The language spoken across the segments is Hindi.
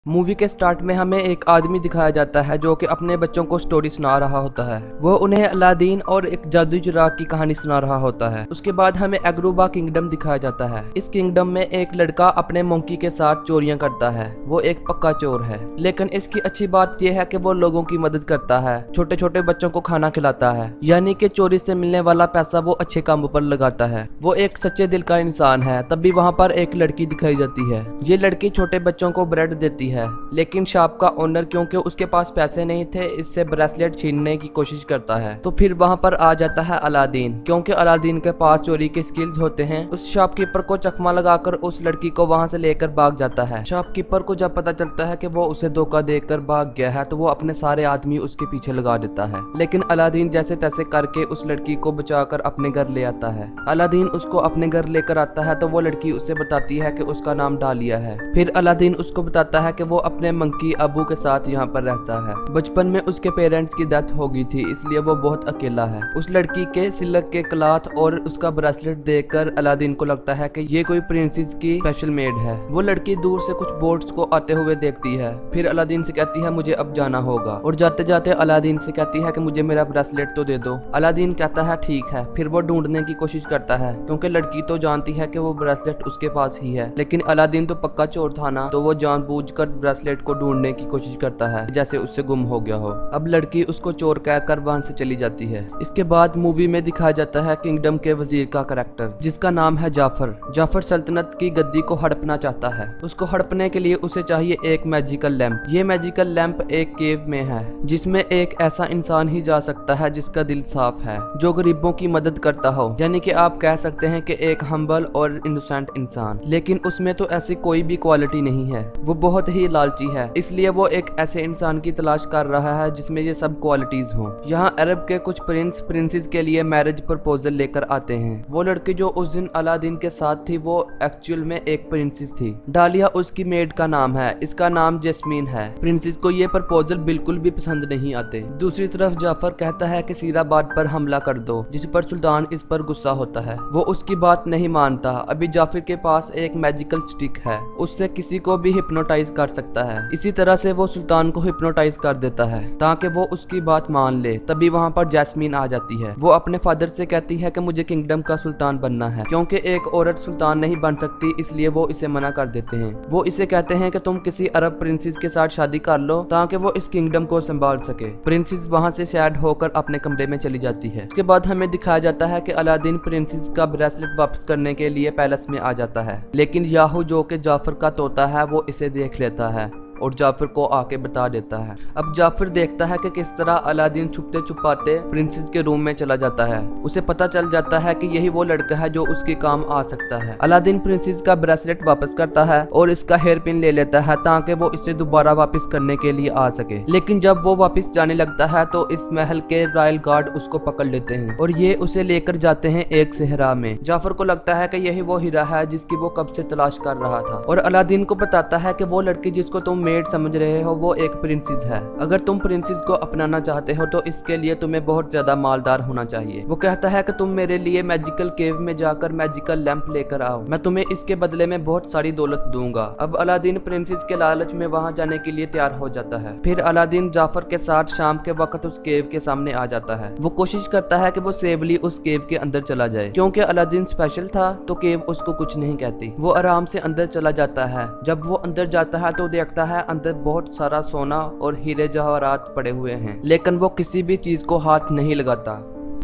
मूवी के स्टार्ट में हमें एक आदमी दिखाया जाता है जो कि अपने बच्चों को स्टोरी सुना रहा होता है। वो उन्हें अलादीन और एक जादुई चिराग की कहानी सुना रहा होता है। उसके बाद हमें एग्रूबा किंगडम दिखाया जाता है। इस किंगडम में एक लड़का अपने मंकी के साथ चोरियां करता है। वो एक पक्का चोर है, लेकिन इसकी अच्छी बात यह है कि वो लोगों की मदद करता है, छोटे छोटे बच्चों को खाना खिलाता है, यानी कि चोरी से मिलने वाला पैसा वो अच्छे कामों पर लगाता है। वो एक सच्चे दिल का इंसान है। तभी वहाँ पर एक लड़की दिखाई जाती है। ये लड़की छोटे बच्चों को ब्रेड देती है, लेकिन शॉप का ओनर क्योंकि उसके पास पैसे नहीं थे, इससे ब्रेसलेट छीनने की कोशिश करता है। तो फिर वहाँ पर आ जाता है अलादीन। क्योंकि अलादीन के पास चोरी के स्किल्स होते हैं, उस शॉपकीपर को चकमा लगाकर उस लड़की को वहाँ से लेकर भाग जाता है। शॉपकीपर को जब पता चलता है कि वो उसे धोखा देकर भाग गया है, तो वो अपने सारे आदमी उसके पीछे लगा देता है। लेकिन अलादीन जैसे तैसे करके उस लड़की को बचाकर अपने घर ले आता है। अलादीन उसको अपने घर लेकर आता है तो वो लड़की उसे बताती है कि उसका नाम डालिया है। फिर अलादीन उसको बताता है कि वो अपने मंकी अबू के साथ यहाँ पर रहता है। बचपन में उसके पेरेंट्स की डेथ हो गई थी, इसलिए वो बहुत अकेला है। उस लड़की के सिल्क के क्लॉथ और उसका ब्रेसलेट देखकर अलादीन को लगता है कि ये कोई प्रिंसेस की स्पेशल मेड है। वो लड़की दूर से कुछ बोट्स को आते हुए देखती है। फिर अलादीन से कहती है मुझे अब जाना होगा, और जाते जाते अलादीन से कहती है कि मुझे मेरा ब्रेसलेट तो दे दो। अलादीन कहता है ठीक है। फिर वो ढूंढने की कोशिश करता है, क्योंकि लड़की तो जानती है कि वो ब्रेसलेट उसके पास ही है। लेकिन अलादीन तो पक्का चोर था ना, तो वो जानबूझकर ब्रेसलेट को ढूंढने की कोशिश करता है जैसे उससे गुम हो गया हो। अब लड़की उसको चोर कहकर वहां से चली जाती है। इसके बाद मूवी में दिखाया जाता है किंगडम के वजीर का करैक्टर, जिसका नाम है जाफर। जाफर सल्तनत की गद्दी को हड़पना चाहता है। उसको हड़पने के लिए उसे चाहिए एक मैजिकल लैंप। ये मैजिकल लैंप एक केव में है, जिसमें एक ऐसा इंसान ही जा सकता है जिसका दिल साफ है, जो गरीबों की मदद करता हो, यानी कि आप कह सकते हैं कि एक हम्बल और इनोसेंट इंसान। लेकिन उसमें तो ऐसी कोई भी क्वालिटी नहीं है। वो बहुत ही लालची है, इसलिए वो एक ऐसे इंसान की तलाश कर रहा है जिसमें ये सब क्वालिटीज हों। यहाँ अरब के कुछ प्रिंसेस के लिए मैरिज प्रपोजल लेकर आते हैं। वो लड़की जो उस दिन अलादीन के साथ थी, वो एक्चुअल में एक प्रिंसेस थी। डालिया उसकी मेड का नाम है। इसका नाम जैस्मीन है। प्रिंसेस को ये प्रपोजल बिल्कुल भी पसंद नहीं आते। दूसरी तरफ जाफर कहता है कि सीराबाद पर हमला कर दो, जिस पर सुल्तान इस पर गुस्सा होता है। वो उसकी बात नहीं मानता। अभी जाफर के पास एक मैजिकल स्टिक है, उससे किसी को भी हिप्नोटाइज कर सकता है। इसी तरह से वो सुल्तान को हिप्नोटाइज कर देता है ताकि वो उसकी बात मान ले। तभी वहाँ पर जैस्मीन आ जाती है। वो अपने फादर से कहती है कि मुझे किंगडम का सुल्तान बनना है, क्योंकि एक औरत सुल्तान नहीं बन सकती, इसलिए वो इसे मना कर देते हैं। वो इसे कहते हैं कि तुम किसी अरब प्रिंसेस के साथ शादी कर लो ताकि वो इस किंगडम को संभाल सके। प्रिंसेस वहाँ से सैड होकर अपने कमरे में चली जाती है। उसके बाद हमें दिखाया जाता है कि अलादीन प्रिंसेस का ब्रेसलेट वापस करने के लिए पैलेस में आ जाता है, लेकिन याहू जो कि जाफर का तोता है, वो इसे देख लेता है और जाफर को आके बता देता है। अब जाफर देखता है कि किस तरह अलादीन छुपते छुपाते प्रिंसेस के रूम में चला जाता है। उसे पता चल जाता है कि यही वो लड़का है जो उसके काम आ सकता है। अलादीन प्रिंसेस का ब्रेसलेट वापस करता है और इसका हेयर पिन ले लेता है ताकि वो इसे दोबारा वापस करने के लिए आ सके। लेकिन जब वो वापस जाने लगता है तो इस महल के रॉयल गार्ड उसको पकड़ लेते हैं और ये उसे लेकर जाते हैं एक सहरा में। जाफर को लगता है कि यही वो हीरा है जिसकी वो कब से तलाश कर रहा था, और अलादीन को बताता है कि वो लड़की जिसको तुम मेड समझ रहे हो, वो एक प्रिंसेस है। अगर तुम प्रिंसेस को अपनाना चाहते हो तो इसके लिए तुम्हें बहुत ज्यादा मालदार होना चाहिए। वो कहता है कि तुम मेरे लिए मैजिकल केव में जाकर मैजिकल लैंप लेकर आओ, मैं तुम्हें इसके बदले में बहुत सारी दौलत दूंगा। अब अलादीन प्रिंसेस के लालच में वहां जाने के लिए तैयार हो जाता है। फिर अलादीन जाफर के साथ शाम के वक्त उस केव के सामने आ जाता है। वो कोशिश करता है कि वो सेवली उस केव के अंदर चला जाए, क्योंकि अलादीन स्पेशल था तो केव उसको कुछ नहीं कहती। वो आराम से अंदर चला जाता है। जब वो अंदर जाता है तो देखता है अंदर बहुत सारा सोना और हीरे जवाहरात पड़े हुए हैं, लेकिन वो किसी भी चीज को हाथ नहीं लगाता,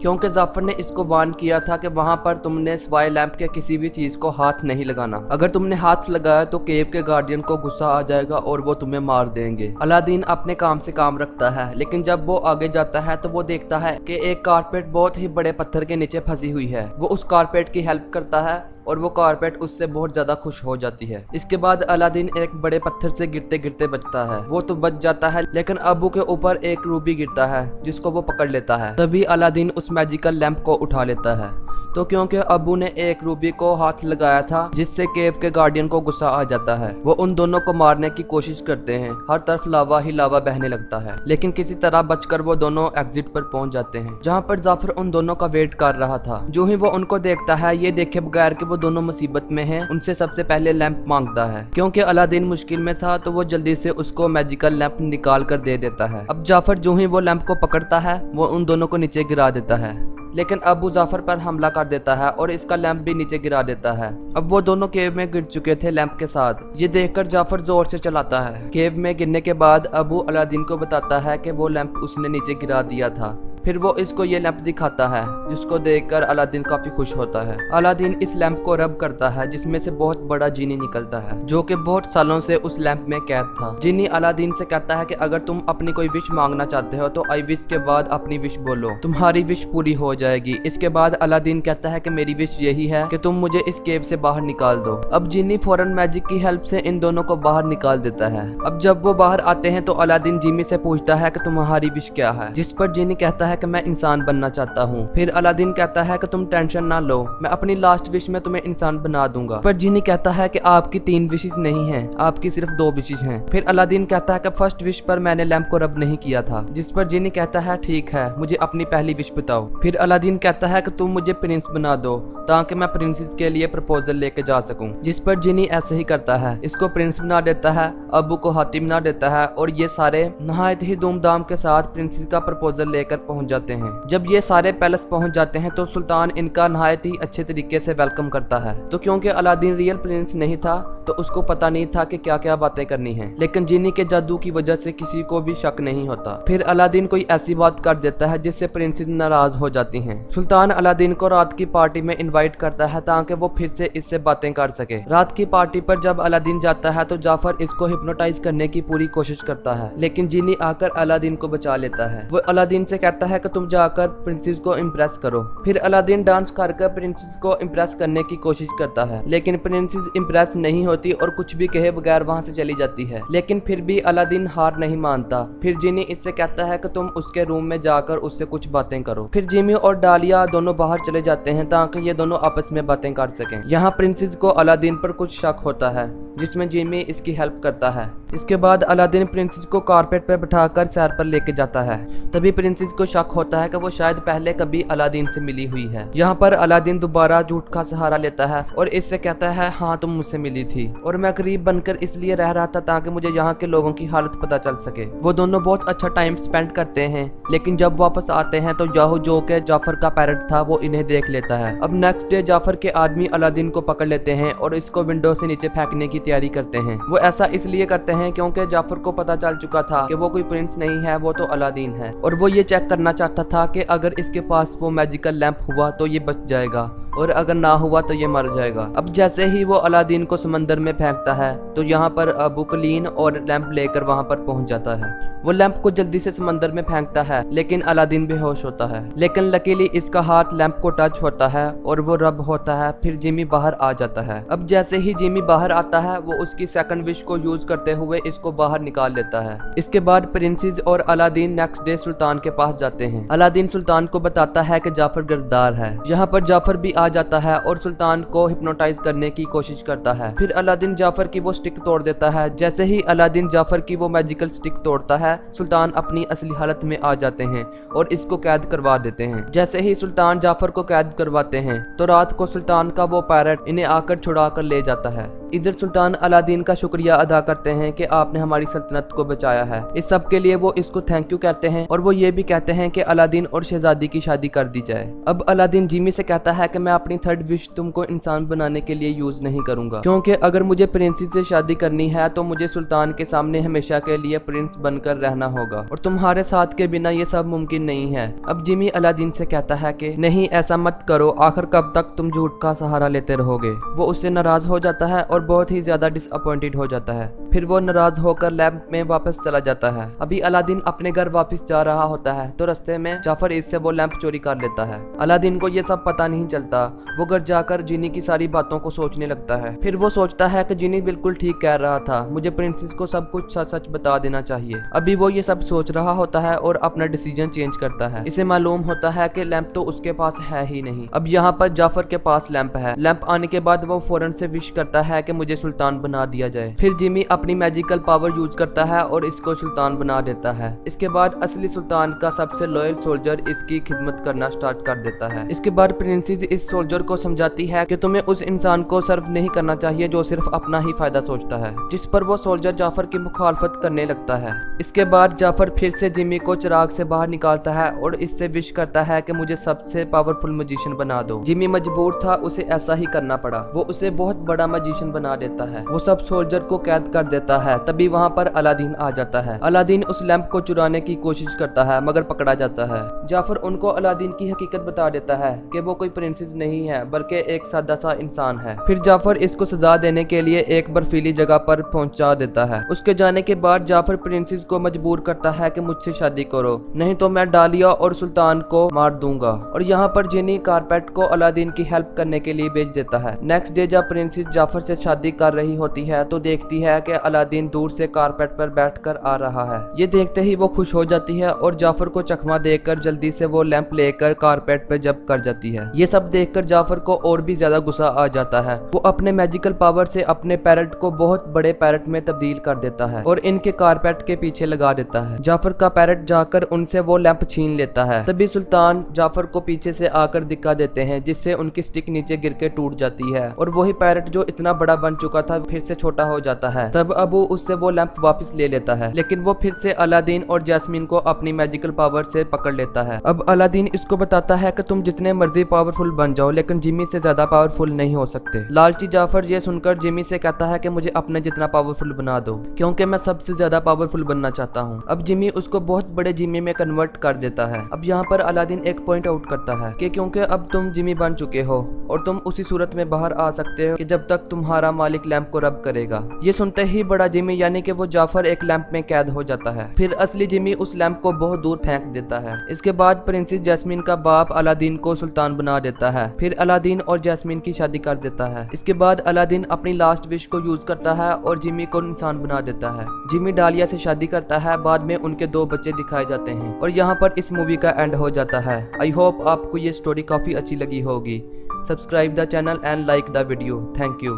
क्योंकि जाफर ने इसको वार्न किया था कि वहां पर तुमने स्वाय लैंप के किसी भी चीज को हाथ नहीं लगाना। अगर तुमने हाथ लगाया तो केव के गार्डियन को गुस्सा आ जाएगा और वो तुम्हें मार देंगे। अलादीन अपने काम से काम रखता है, लेकिन जब वो आगे जाता है तो वो देखता है कि एक कारपेट बहुत ही बड़े पत्थर के नीचे फंसी हुई है। वो उस कारपेट की हेल्प करता है और वो कारपेट उससे बहुत ज्यादा खुश हो जाती है। इसके बाद अलादीन एक बड़े पत्थर से गिरते गिरते बचता है। वो तो बच जाता है, लेकिन अबू के ऊपर एक रूबी गिरता है जिसको वो पकड़ लेता है। तभी अलादीन उस मैजिकल लैंप को उठा लेता है। तो क्योंकि अबू ने एक रूबी को हाथ लगाया था जिससे केव के गार्डियन को गुस्सा आ जाता है। वो उन दोनों को मारने की कोशिश करते हैं। हर तरफ लावा ही लावा बहने लगता है, लेकिन किसी तरह बचकर वो दोनों एग्जिट पर पहुंच जाते हैं, जहाँ पर जाफर उन दोनों का वेट कर रहा था। जो ही वो उनको देखता है, ये देखे बगैर कि वो दोनों मुसीबत में हैं, उनसे सबसे पहले लैंप मांगता है। क्योंकि अलादीन मुश्किल में था तो वो जल्दी से उसको मैजिकल लैंप निकाल कर दे देता है। अब जाफर जो ही वो लैंप को पकड़ता है, वो उन दोनों को नीचे गिरा देता है, लेकिन अबू जाफर पर हमला कर देता है और इसका लैंप भी नीचे गिरा देता है। अब वो दोनों केव में गिर चुके थे लैंप के साथ। ये देखकर जाफर जोर से चलाता है। केव में गिरने के बाद अबू अलादीन को बताता है कि वो लैंप उसने नीचे गिरा दिया था। फिर वो इसको ये लैंप दिखाता है, जिसको देखकर अलादीन काफी खुश होता है। अलादीन इस लैंप को रब करता है, जिसमें से बहुत बड़ा जीनी निकलता है, जो कि बहुत सालों से उस लैंप में कैद था। जीनी अलादीन से कहता है कि अगर तुम अपनी कोई विश मांगना चाहते हो तो आई विश के बाद अपनी विश बोलो, तुम्हारी विश पूरी हो जाएगी। इसके बाद अलादीन कहता है कि मेरी विश यही है कि तुम मुझे इस केव से बाहर निकाल दो। अब जीनी फौरन मैजिक की हेल्प से इन दोनों को बाहर निकाल देता है। अब जब वो बाहर आते हैं तो अलादीन जिमी से पूछता है कि तुम्हारी विश क्या है, जिस पर जीनी कहता है कि मैं इंसान बनना चाहता हूँ। फिर अलादीन कहता है कि तुम टेंशन ना लो, मैं अपनी लास्ट विश में तुम्हें इंसान बना दूंगा। पर जीनी कहता है कि आपकी 3 विशेस नहीं हैं, आपकी सिर्फ 2 विशेस हैं। फिर अलादीन कहता है कि फर्स्ट विश पर मैंने लैंप को रब नहीं किया था, जिस पर जीनी कहता है ठीक है, मुझे अपनी पहली विश बताओ। फिर अलादीन कहता है कि तुम मुझे प्रिंस बना दो ताकि मैं प्रिंसेस के लिए प्रपोजल लेके जा सकूं, जिस पर जीनी ऐसे ही करता है, इसको प्रिंस बना देता है, अबू को हाथी बना देता है और ये सारे नहायत ही धूमधाम के साथ प्रिंसेस का प्रपोजल लेकर पहुंच जाते हैं। जब ये सारे पैलेस पहुंच जाते हैं तो सुल्तान इनका नहायत ही अच्छे तरीके से वेलकम करता है। तो क्योंकि अलादीन रियल प्रिंस नहीं था तो उसको पता नहीं था कि क्या क्या बातें करनी है, लेकिन जीनी के जादू की वजह से किसी को भी शक नहीं होता। फिर अलादीन कोई ऐसी बात कर देता है जिससे प्रिंसेस नाराज हो जाती हैं। सुल्तान अलादीन को रात की पार्टी में इनवाइट करता है ताकि वो फिर से इससे बातें कर सके। रात की पार्टी पर जब अलादीन जाता है तो जाफर इसको हिप्नोटाइज करने की पूरी कोशिश करता है, लेकिन जीनी आकर अलादीन को बचा लेता है। वो अलादीन से कहता है कि तुम जाकर प्रिंसेस को इम्प्रेस करो। फिर अलादीन डांस करके प्रिंसेस को इम्प्रेस करने की कोशिश करता है, लेकिन प्रिंसेस इम्प्रेस नहीं होती और कुछ भी कहे बगैर वहां से चली जाती है। लेकिन फिर भी अलादीन हार नहीं मानता। फिर जीनी इससे कहता है कि तुम उसके रूम में जाकर उससे कुछ बातें करो। फिर जिमी और डालिया दोनों बाहर चले जाते हैं ताकि ये दोनों आपस में बातें कर सकें। यहाँ प्रिंसेस को अलादीन पर कुछ शक होता है, जिसमें जिमी इसकी हेल्प करता है। इसके बाद अलादीन प्रिंसेस को कारपेट पर बिठाकर सैर पर लेके जाता है। तभी प्रिंसेस को शक होता है कि वो शायद पहले कभी अलादीन से मिली हुई है। यहाँ पर अलादीन दोबारा झूठ का सहारा लेता है और इससे कहता है हाँ तुम मुझसे मिली थी और मैं गरीब बनकर इसलिए रह रहा था ताकि मुझे यहाँ के लोगों की हालत पता चल सके। वो दोनों बहुत अच्छा टाइम स्पेंड करते हैं, लेकिन जब वापस आते हैं तो याहू जो के जाफर का पैरट था वो इन्हें देख लेता है। अब नेक्स्ट डे जाफर के आदमी अलादीन को पकड़ लेते हैं और इसको विंडो से नीचे फेंकने की तैयारी करते हैं। वो ऐसा इसलिए करते हैं क्योंकि जाफर को पता चल चुका था कि वो कोई प्रिंस नहीं है, वो तो अलादीन है, और वो ये चेक करना चाहता था कि अगर इसके पास वो मैजिकल लैंप हुआ तो ये बच जाएगा और अगर ना हुआ तो ये मर जाएगा। अब जैसे ही वो अलादीन को समंदर में फेंकता है तो यहाँ पर अबू कलीन और लैंप लेकर वहाँ पर पहुँच जाता है। वो लैंप को जल्दी से समंदर में फेंकता है, लेकिन अलादीन बेहोश होता है। लेकिन लकीली इसका हाथ लैंप को टच होता है और वो रब होता है। फिर जिमी बाहर आ जाता है। अब जैसे ही जिमी बाहर आता है वो उसकी सेकंड विश को यूज करते हुए इसको बाहर निकाल लेता है। इसके बाद प्रिंसेस और अलादीन नेक्स्ट डे सुल्तान के पास जाते हैं। अलादीन सुल्तान को बताता है कि जाफर गिरफ्तार है। यहाँ पर जाफर भी आ जाता है और सुल्तान को हिप्नोटाइज करने की कोशिश करता है। फिर अलादीन जाफर की वो स्टिक तोड़ देता है। जैसे ही अलादीन जाफर की वो मैजिकल स्टिक तोड़ता है, सुल्तान अपनी असली हालत में आ जाते हैं और इसको कैद करवा देते हैं। जैसे ही सुल्तान जाफर को कैद करवाते हैं तो रात को सुल्तान का वो पैरट इन्हें आकर छुड़ा कर ले जाता है। इधर सुल्तान अलादीन का शुक्रिया अदा करते हैं कि आपने हमारी सल्तनत को बचाया है। इस सब के लिए वो इसको थैंक यू कहते हैं और वो ये भी कहते हैं कि अलादीन और शहजादी की शादी कर दी जाए। अब अलादीन जिमी से कहता है कि मैं अपनी थर्ड विश तुमको इंसान बनाने के लिए यूज नहीं करूंगा, क्योंकि अगर मुझे प्रिंसेस से शादी करनी है तो मुझे सुल्तान के सामने हमेशा के लिए प्रिंस बनकर रहना होगा और तुम्हारे साथ के बिना ये सब मुमकिन नहीं है। अब जिमी अलादीन से कहता है कि नहीं ऐसा मत करो, आखिर कब तक तुम झूठ का सहारा लेते रहोगे। वो उससे नाराज हो जाता है और और बहुत ही ज्यादा डिसअपॉइंटेड हो जाता है। फिर वो नाराज होकर लैब में वापस चला जाता है। अभी अलादीन अपने घर वापस जा रहा होता है तो रास्ते में जाफर इससे वो लैंप चोरी कर लेता है। अलादीन को ये सब पता नहीं चलता। वो घर जाकर जिनी की सारी बातों को सोचने लगता है। फिर वो सोचता है कि जिनी बिल्कुल ठीक कह रहा था, मुझे प्रिंसेस को सब कुछ सच सच बता देना चाहिए। अभी वो ये सब सोच रहा होता है और अपना डिसीजन चेंज करता है। इसे मालूम होता है कि लैंप तो उसके पास है ही नहीं। अब यहाँ पर जाफर के पास लैंप है। लैंप आने के बाद वो फौरन से विश करता है कि मुझे सुल्तान बना दिया जाए। फिर जिमी अपनी मैजिकल पावर यूज करता है और इसको सुल्तान बना देता है। इसके बाद असली सुल्तान का सबसे लॉयल सोल्जर इसकी खिदमत करना स्टार्ट कर देता है। इसके बाद प्रिंसेस इस सोल्जर को समझाती है कि तुम्हें उस इंसान को सर्व नहीं करना चाहिए जो सिर्फ अपना ही फायदा सोचता है, जिस पर वो सोल्जर जाफर की मुखालफत करने लगता है। इसके बाद जाफर फिर से जिमी को चिराग से बाहर निकालता है और इससे विश करता है कि मुझे सबसे पावरफुल मैजिशियन बना दो। जिमी मजबूर था, उसे ऐसा ही करना पड़ा। वो उसे बहुत बड़ा मैजिशियन बना देता है। वो सब सोल्जर को कैद कर देता है। तभी वहाँ पर अलादीन आ जाता है। अलादीन उस लैंप को चुराने की कोशिश करता है मगर पकड़ा जाता है। जाफर उनको अलादीन की हकीकत बता देता है कि वो कोई प्रिंसेस नहीं है बल्कि एक सादा सा इंसान है। फिर जाफर इसको सजा देने के लिए एक बर्फीली जगह पर पहुंचा देता है। उसके जाने के बाद जाफर प्रिंसेस को मजबूर करता है कि मुझसे शादी करो, नहीं तो मैं डालिया और सुल्तान को मार दूंगा। और यहाँ पर जिनी कारपेट को अलादीन की हेल्प करने के लिए भेज देता है। नेक्स्ट डे जब प्रिंसेस जाफर से शादी कर रही होती है तो देखती है कि अलादीन दूर से कारपेट पर बैठकर आ रहा है। ये देखते ही वो खुश हो जाती है और जाफर को चकमा देकर जल्दी से वो लैंप लेकर कारपेट पर जब कर जाती है। ये सब देखकर जाफर को और भी ज्यादा गुस्सा आ जाता है। वो अपने मैजिकल पावर से अपने पैरट को बहुत बड़े पैरट में तब्दील कर देता है और इनके कारपेट के पीछे लगा देता है। जाफर का पैरट जाकर उनसे वो लैंप छीन लेता है। तभी सुल्तान जाफर को पीछे से आकर दिखा देते हैं जिससे उनकी स्टिक नीचे गिर के टूट जाती है और वही पैरट जो इतना बड़ा बन चुका था फिर से छोटा हो जाता है। तब अबू उससे वो लैंप वापस ले लेता है, लेकिन वो फिर से अलादीन और जैस्मीन को अपनी मैजिकल पावर से पकड़ लेता है। अब अलादीन इसको बताता है कि तुम जितने मर्जी पावरफुल बन जाओ लेकिन जिमी से ज्यादा पावरफुल नहीं हो सकते। लालची जाफर ये सुनकर जिमी से कहता है कि मुझे अपने जितना पावरफुल बना दो क्योंकि मैं सबसे ज्यादा पावरफुल बनना चाहता हूँ। अब जिमी उसको बहुत बड़े जिमी में कन्वर्ट कर देता है। अब यहाँ पर अलादीन एक पॉइंट आउट करता है कि क्योंकि अब तुम जिमी बन चुके हो और तुम उसी सूरत में बाहर आ सकते हो कि जब तक तुम्हारा मालिक लैंप को रब करेगा। ये सुनते ही बड़ा जिमी यानी कि वो जाफर एक लैंप में कैद हो जाता है। फिर असली जिमी उस लैंप को बहुत दूर फेंक देता है। इसके बाद प्रिंसेस जैस्मीन का बाप अलादीन को सुल्तान बना देता है। फिर अलादीन और जैस्मीन की शादी कर देता है। इसके बाद अलादीन अपनी लास्ट विश को यूज करता है और जिमी को इंसान बना देता है। जिमी डालिया से शादी करता है। बाद में उनके 2 बच्चे दिखाए जाते हैं और यहाँ पर इस मूवी का एंड हो जाता है। आई होप आपको ये स्टोरी काफी अच्छी लगी होगी। Subscribe the channel and like the video. Thank you.